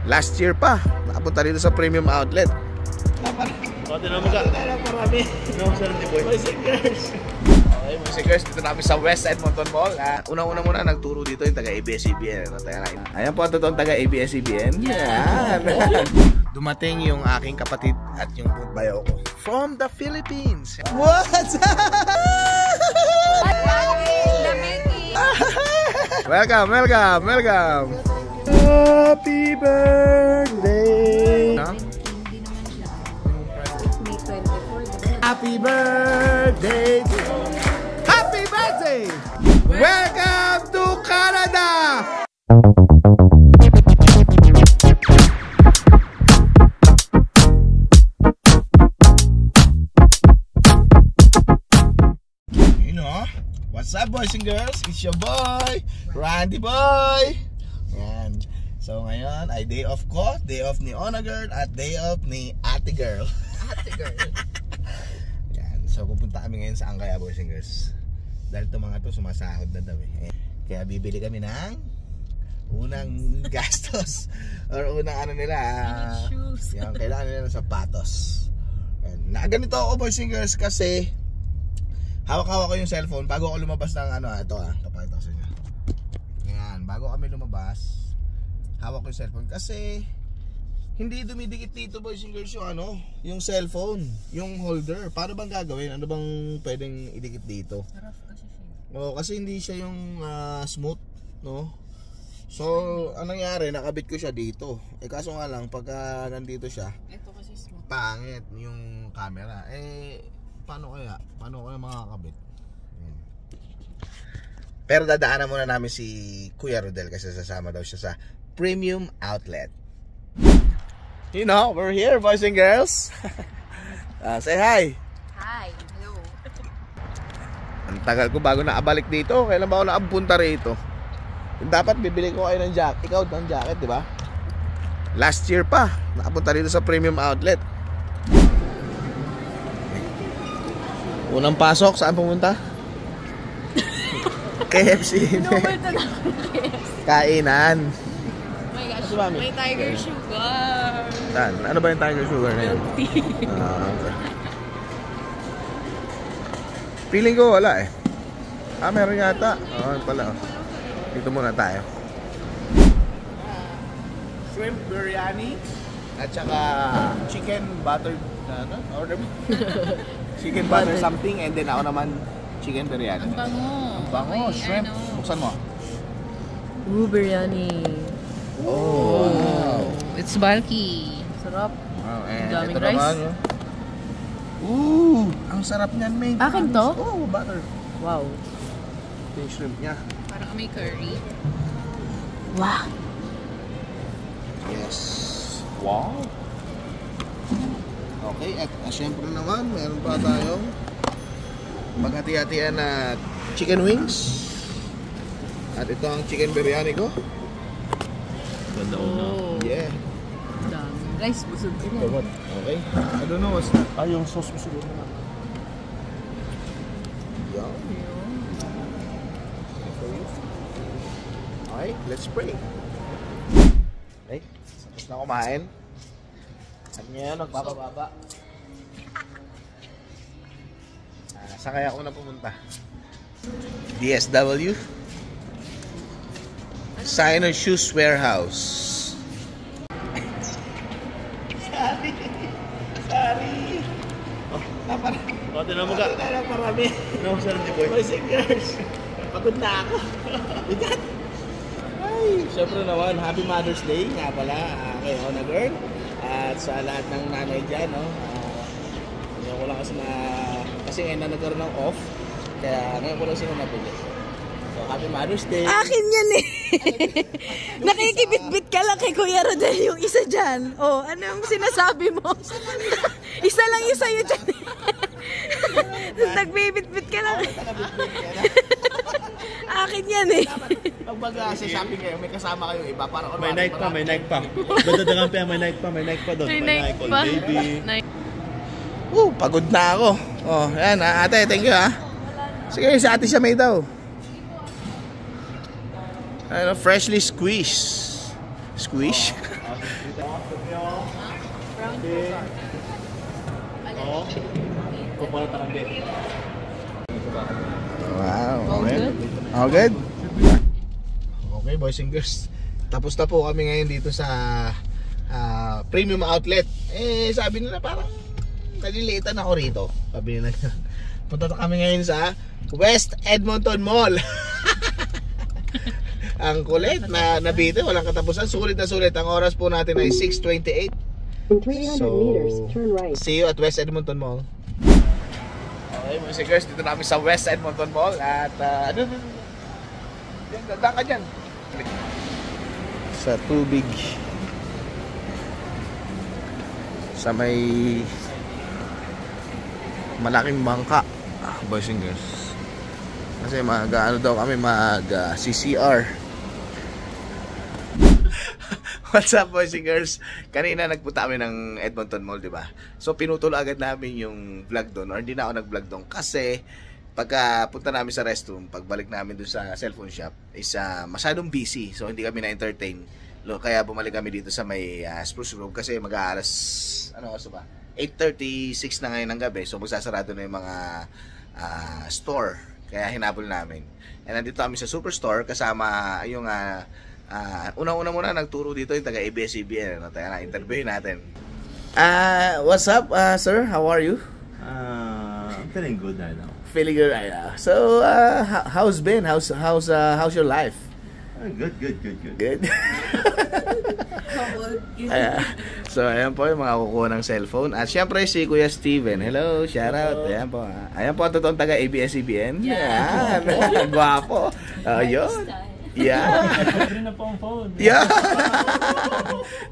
Last year pa, nakapunta dito sa premium outlet. Pati na mga marami. No, sir, di boy. Musikers. Okay, musikers, dito namin sa West Edmonton Mall. Unang-una muna nagturo dito yung taga ABS-CBN. Ayan po ang totoong taga ABS-CBN. Yan. Dumating yung aking kapatid at yung bayo ko from the Philippines. What's up? Welcome, welcome, welcome. Happy birthday. Happy birthday. Happy birthday. Welcome to Canada. You know, what's up boys and girls? It's your boy, Randy Boy. And so ngayon ay day off ko, day off ni Ona Girl at day off ni Ate Girl. Ate Girl. Yan, so pupunta kami ngayon sa Angkaya boys and girls. Dahil itong mga to sumasahod na daw eh. Kaya bibili kami ng unang gastos or unang ano nila, yung kailangan nila ng sapatos. Ganito ako boys and girls kasi hawak-hawak ko yung cellphone bago ako lumabas ng ano, ito papakita ko sa inyo. Yan, bago kami lumabas, hawak ko yung cellphone kasi hindi dumidikit dito boys and girls yung ano, yung cellphone, yung holder. Paano bang gagawin? Ano bang pwedeng idikit dito? Sarap kasi siya. Oo, kasi hindi siya yung smooth, no? So, anong nangyari? Nakabit ko siya dito. Eh kaso nga lang, pagka nandito siya, ito kasi smooth. Pangit yung camera. Eh, paano kaya? Paano kaya makakabit? Pero dadaanan muna namin si Kuya Rodel kasi sasama daw siya sa premium outlet. You know, we're here boys and girls. Say hi. Hi, hello. Ang tagal ko bago nakabalik dito. Kailan ba ako nakapunta rito? Dapat bibili ko kayo ng jacket. Ikaw ng jacket, di ba? Last year pa, nakapunta dito sa premium outlet. Unang pasok, saan pumunta? KFC. Kainan. Oh my gosh, may Tiger Sugar. Saan? Ano ba yung Tiger Sugar na yun? Okay. Feeling ko wala eh. Meron yata. Pala. Dito muna tayo. Shrimp biryani at saka chicken butter order mo? Chicken butter something and then ako naman chicken biryani. Ang bango. Ang bango, shrimp. Buksan mo. Biryani. Oh, wow. It's bulky. Sarap. Wow, and daming ito rice. naman, ang sarap niyan, man. Akin to? Oh, butter. Wow. Ito yung shrimp niya. Parang may curry. Wow. Yes. Wow. Okay, at syempre naman, meron pa tayong maghati-hatian na chicken wings. At ito ang chicken biryani ko. Ganda una. Yeah. Daming rice, busog ko na. Okay. I don't know what's that. Yung sauce mo siguro na. Yum. Okay, let's pray. Okay, tapos na kumain. At ngayon, nagpapababa. Saan kaya ako na pumunta? DSW Sign and Shoes Warehouse. Sorry. Pati na mga marami. No, sir, di boy. Musikers. Pagod na ako. Bigat. Ay, syempre naman, Happy Mother's Day nga pala kay Ona Girl. At sa lahat ng nanay dyan, no? Ngayon ko lang kasi ngayon na nagkaroon ng off. Kaya ngayon ko lang sila nabili. So, Happy Mother's Day. Akin yan eh. Nakikibit-bit ka lang kay Kuya Rodel yung isa dyan. Oh, ano yung sinasabi mo? Isa lang yung sa'yo dyan. Nagbibit-bit ka lang. Akin yan eh. Pag sa shopping kayo, may kasama kayo iba. Para may Nike pa, may Nike pa. Dadadangan pa yan, may Nike pa doon. May Nike on pa. baby. Pagod na ako. Oh, yan ate, thank you ha. Sige, si ate siya may daw. Ano, freshly squeezed. Squish. Wow. All good? Okay, boys and girls. Tapos na po kami ngayon dito sa premium outlet. Sabi nila parang naliliitan ako rito. Sabi nila. Punta na kami ngayon sa West Edmonton Mall. Ang kulit na nabite, walang katapusan. Sulit na sulit. Ang oras po natin ay 6:28. So, see you at West Edmonton Mall. Okay, mga sigars, dito namin sa West Edmonton Mall. At, dadaan ka dyan. Sa tubig. Sa may malaking bangka. Boys and girls. Kasi ano daw kami, CCR. What's up, boys and girls? Kanina nagpunta kami ng Edmonton Mall, di ba? So pinutol agad namin yung vlog doon, or hindi na ako nag-vlog doon kasi pagka punta namin sa restroom, pagbalik namin doon sa cellphone shop is masyadong busy, so hindi kami na-entertain. Kaya bumalik kami dito sa may Spruce Grove kasi mag-aalas, ano oras ba? 8:36 na ngayon ng gabi, so magsasarado na yung mga store, kaya hinabol namin. And nandito kami sa Superstore kasama yung unang-una muna nagturo dito yung taga ABS-CBN, ano, tayo na-interview natin. What's up, sir? How are you? I'm feeling good right now. Feeling good right now. So, how's your life? Good. Good? So, ayan po yung mga kukuha ng cellphone. At syempre si Kuya Steven. Hello, shout out. Ayan po. Ayan po ang totoong taga ABS-CBN. Yan. Gwapo. Yun. Yeah. Yeah.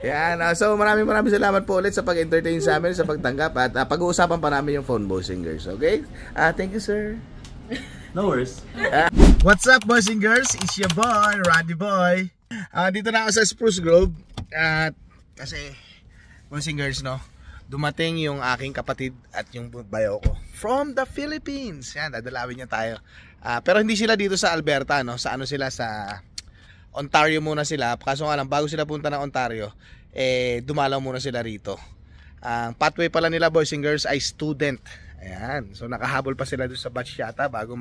Yan. So maraming salamat po ulit sa pag-entertain sa amin, sa pagtanggap, at pag-uusapan pa namin yung phone, boys and girls. Okay? Thank you, sir. No worries. What's up, boys and girls? It's your boy, Randy Boy. Dito na ako sa Spruce Grove. Kasi, boys and girls, no, dumating yung aking kapatid at yung bayo ko from the Philippines. Yan, dadalawin niya tayo. Pero hindi sila dito sa Alberta, no? Sa ano sila, sa Ontario muna sila. Kaso nga lang, bago sila punta ng Ontario, dumalaw muna sila rito. Ang pathway pala nila, boys and girls, ay student. Ayan. So nakahabol pa sila doon sa batch yata bago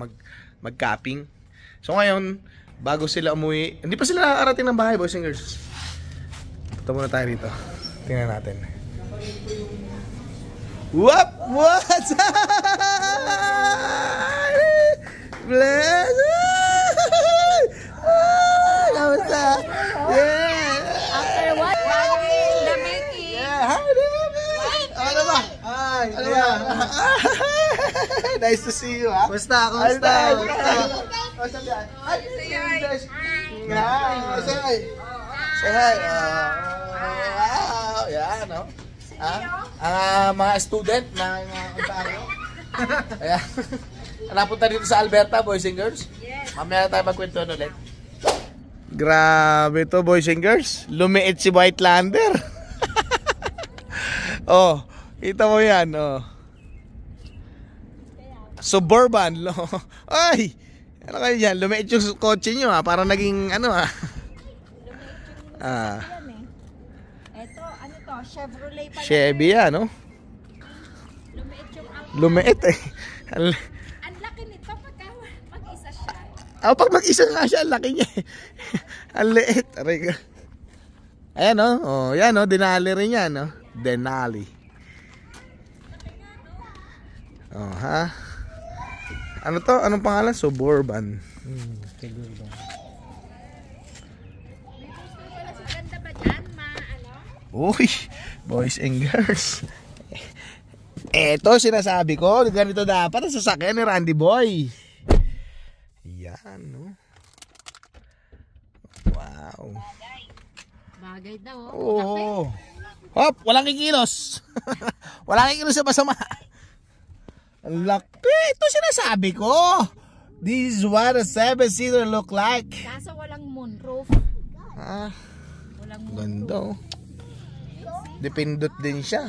mag-capping. So ngayon, bago sila umuwi, hindi pa sila nakakarating ng bahay, boys and girls. Punta muna tayo rito. Tingnan natin. What's up? Bless. Kamusta? Yeah. After what? The making. Yeah. How do you doing? Ano ba? Hi. Ano ba? Nice to see you, ha? Kumusta? Say hi. Wow. Yan, no? Mga student ng Ontario. Ayan. Napunta dito sa Alberta, boys and girls. Yes. Mamaya tayo magkwentuhan ulit. Grabe to, boys and girls. Lumiit si Whitelander. Oh, kita mo yan, oh. Suburban, lo. Ay! Ano kayo dyan? Lumiit yung kotse nyo, ha? Parang naging, ano, ha? Ito, ano to? Chevrolet pala. Chevy yan, no? Lumiit yung Lumiit, eh. ang laki nito pagka mag-isa siya. Pag mag-isa nga siya, ang laki niya. Ang liit. Ayan, no? Oh, yan, no? Denali rin yan, no? Denali. Oh, ha? Ano to? Anong pangalan? Suburban. May gusto pala sa ganda ba dyan? Uy, boys and girls. Eto, sinasabi ko, ganito dapat ang sasakyan ni Randy Boy. Yan, no? Wow. Bagay daw, Oh. Hop, walang kikilos. Walang kikilos sa masama. Ang laki. Ito sinasabi ko. This is what a 7-seater look like. Kaso walang moonroof. Walang moonroof. Ganda, oh. Dipindot din siya.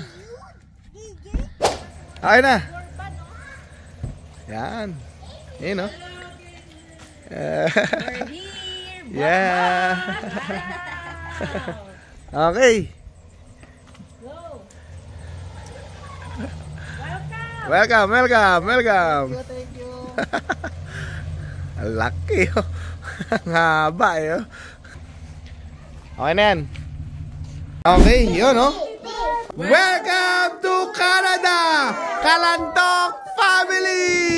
Okay na. Yan. Yan, no? We're here. Yeah. Okay. Welcome. Thank you. Ang laki oh. Ang haba eh oh. Okay na yan. Okay, yun oh. Welcome to Canada! Kalantok Family!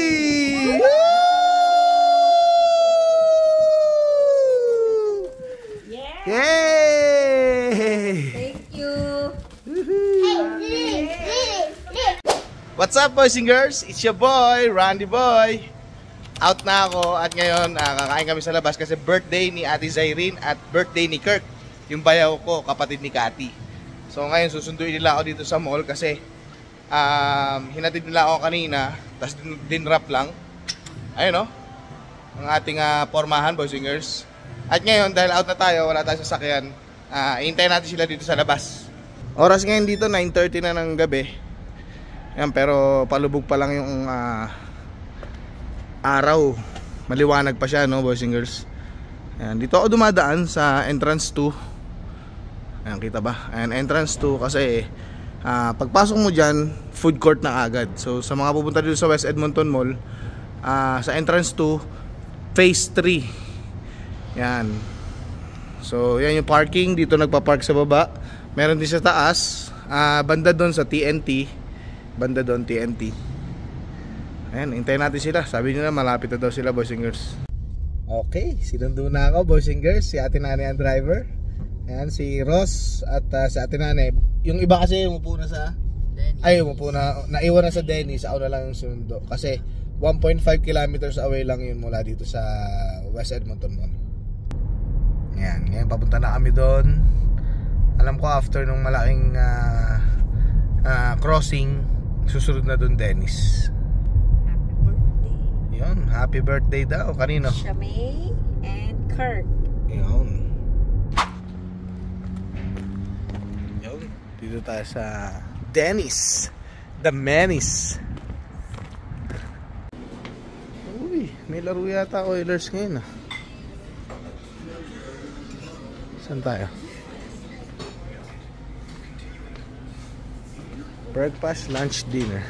Yay! Thank you. What's up boys and girls? It's your boy, Randy Boy. Out na ako at ngayon kakain kami sa labas kasi birthday ni Ate Zyrene at birthday ni Kirk, yung bayaw ko, kapatid ni Cathy. So ngayon susunduin nila ako dito sa mall kasi hinatid nila ako kanina, tapos dinrap lang. Ayun oh, ang ating pormahan boys and girls. At ngayon dahil out na tayo, wala tayong sasakyan, hintayin natin sila dito sa labas. Oras ngayon dito 9:30 na ng gabi. Yan, pero palubog pa lang yung araw. Maliwanag pa siya no boys and girls. Ayan, dito ako dumadaan sa entrance 2. Ayan, kita ba? Ayan, entrance 2 kasi pagpasok mo dyan, food court na agad. So sa mga pupunta dito sa West Edmonton Mall, sa entrance 2, phase 3. Yan. So yan yung parking. Dito nagpa-park sa baba. Meron din sa taas, banda doon sa TNT. Banda doon TNT. Ayan, hintayin natin sila. Sabi nila malapit na daw sila boys and girls. Okay, sinundo na ako boys and girls. Si Ate Nani ang driver. Ayan, si Ross at si Ate Nani. Yung iba kasi umupo na sa Dennis. Ay, umupo na, naiwan na sa Dennis. Ako na lang yung sinundo. Kasi 1.5 kilometers away lang yun mula dito sa West Edmonton Mall. Ayan, ngayon papunta na kami doon. Alam ko after nung malaking crossing, susunod na doon Dennis. Happy birthday. Yun, happy birthday daw. Kanino? Shamay and Kirk. Yun. Yun. Dito tayo sa Dennis. The Menace. Uy, may laro yata Oilers ngayon ah. Saan tayo? Breakfast, lunch, dinner.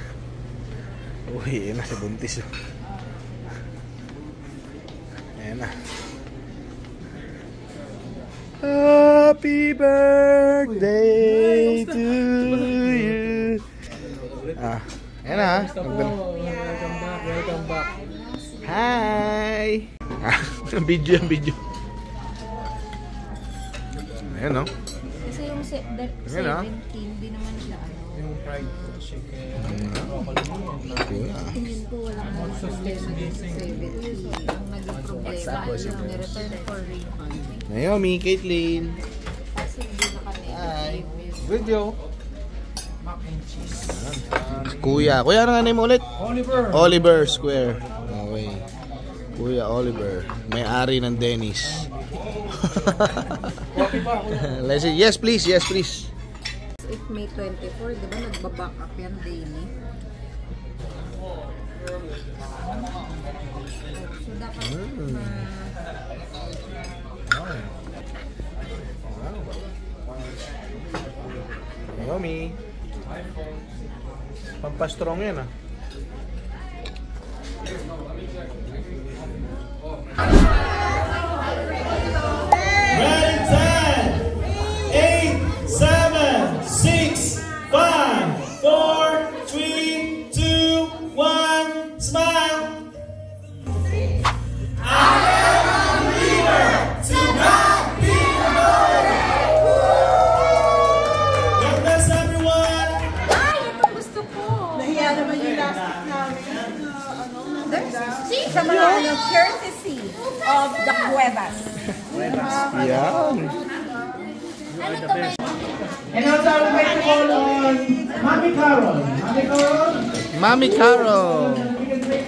Uy, yun na si Buntis. Ayan na. Happy birthday to you. Ayan na. Welcome back. Hi. Video. Ayan no. Kasi yung 17, di naman siya ano. Yung fried chicken. Tingin ko walang problema din sa 17. Ang naging problema yung ni-return for refund. Naomi, Caitlin. Kasi hindi na kami. Hi. Video. Mac and cheese. Kuya. Kuya, ano nga name ulit? Oliver. Oliver Square. Okay. Kuya Oliver. May-ari ng Dennis. Let's see. Yes, please. Yes, please. If May 24, di ba nagbaback up yan daily? So dapat Naomi. Pampastrong yan ah. Ready, 10, 8, 7, 6, 5, 4, 3, 2, 1, smile. I am a believer. To God be the glory. God bless everyone. ay, ito gusto ko! Nahiya naman yung last namin. Sa mga courtesy of the Cuevas. Yan. And also I would like to call on Mami Carol. Mami Carol? Mami Carol.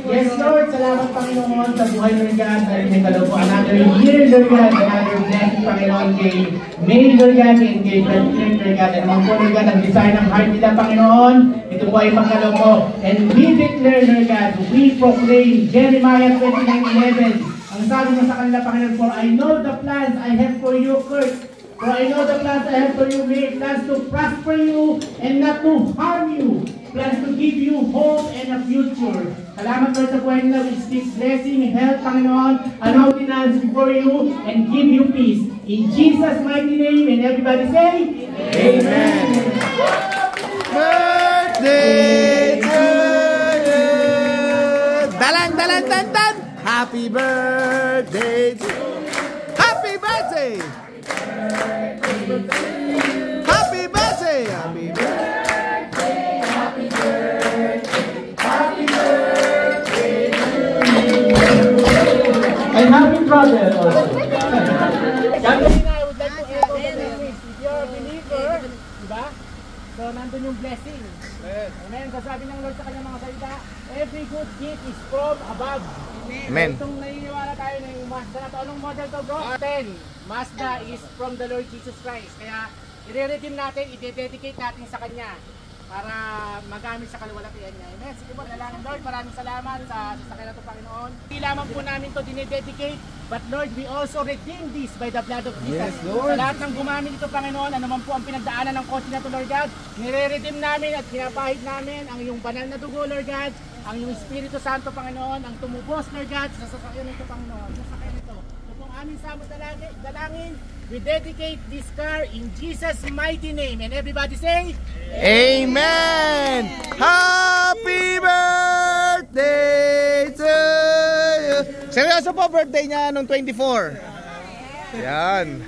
Yes, Lord. Salamat, Panginoon, sa buhay, Lord God. Dahil may kaloob another year, Lord God. Another blessing, Panginoon, kay May, Lord God, and kay Brad Flynn, Lord God. And po, Lord God, ang desire ng heart nila, Panginoon. Ito po ay pangkaloob mo. And we declare, Lord God, we proclaim Jeremiah 29:11. Ang sabi mo sa kanila, Panginoon, for I know the plans I have for you, Kurt. For I know the plans I have for you, plans to prosper you and not to harm you. Plans to give you hope and a future. Salamat Lord sa buhay nila. We speak blessing, health, Panginoon, anointing before you, and give you peace. In Jesus' mighty name, and everybody say, Amen. Birthday to you. Dalan, dalan, dan, dan. Happy birthday to you. Happy birthday. Happy birthday. Happy birthday. Happy birthday. Happy birthday to you. And happy brother also. So, nandun yung blessing. Amen. Kasabi ng Lord sa kanyang mga salita, every good gift is from above. Amen. Itong naniniwala tayo na yung Mazda na to. Anong model to, bro? 10. Mazda is from the Lord Jesus Christ. Kaya, i-redeem natin, i-dedicate natin sa kanya para magamit sa kaluwalhatian niya. Amen. Sige po, dalangin Lord, maraming salamat sa sasakyan na ito, Panginoon. Hindi lamang po namin ito dinededicate, but Lord, we also redeem this by the blood of Jesus. Yes, Lord. Sa lahat ng gumamit ito, Panginoon, ano man po ang pinagdaanan ng kotse na ito, Lord God, nire-redeem namin at pinapahid namin ang iyong banal na dugo, Lord God, ang iyong Espiritu Santo, Panginoon, ang tumubos, Lord God, sa sasakyan nito, Panginoon, sa sasakyan nito. Ito pong aming samot dalangin, we dedicate this car in Jesus' mighty name. And everybody say, Amen! Happy birthday to you! Seryoso po, birthday niya nung 24. Yan.